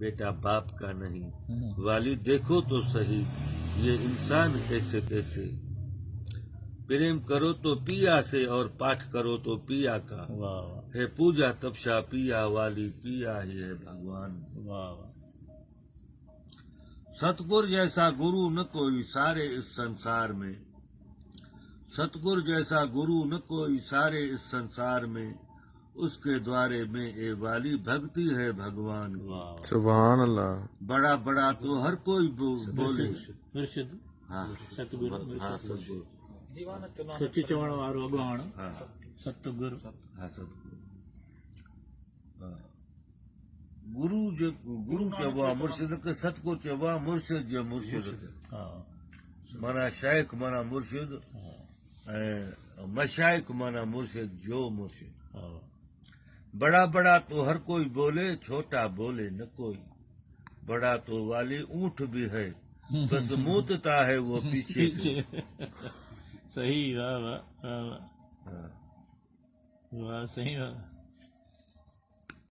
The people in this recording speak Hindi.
बेटा बाप का नहीं, वाली देखो तो सही ये इंसान कैसे कैसे। प्रेम करो तो पिया से और पाठ करो तो पिया का, है पूजा तपस्या पिया वाली, पिया ही है भगवान। सतगुरु जैसा गुरु न कोई सारे इस संसार में, सतगुरु जैसा गुरु न कोई सारे इस संसार में, उसके द्वारे में ए वाली भक्ति है भगवान। सुभान अल्लाह। बड़ा बड़ा तो हर कोई बोले, हाँ सतगुरु हाँ सतगुरु, सच्ची चवण वारो अगवाण सतगुरु। हाँ सतगुरु, गुरु जो गुरु चवा मुर्शिद के, सतगुरु चवा मुर्शिद जो मुर्शिद के, माना शाइख माना मुर्शिद, मशाइख माना मुर्शिद जो मुर्शिद। बड़ा बड़ा तो हर कोई बोले, छोटा बोले न कोई, बड़ा तो वाली ऊंट भी है, बस मूतता है वो पीछे से। सही, वाह वाह वाह वाह, सही वाह।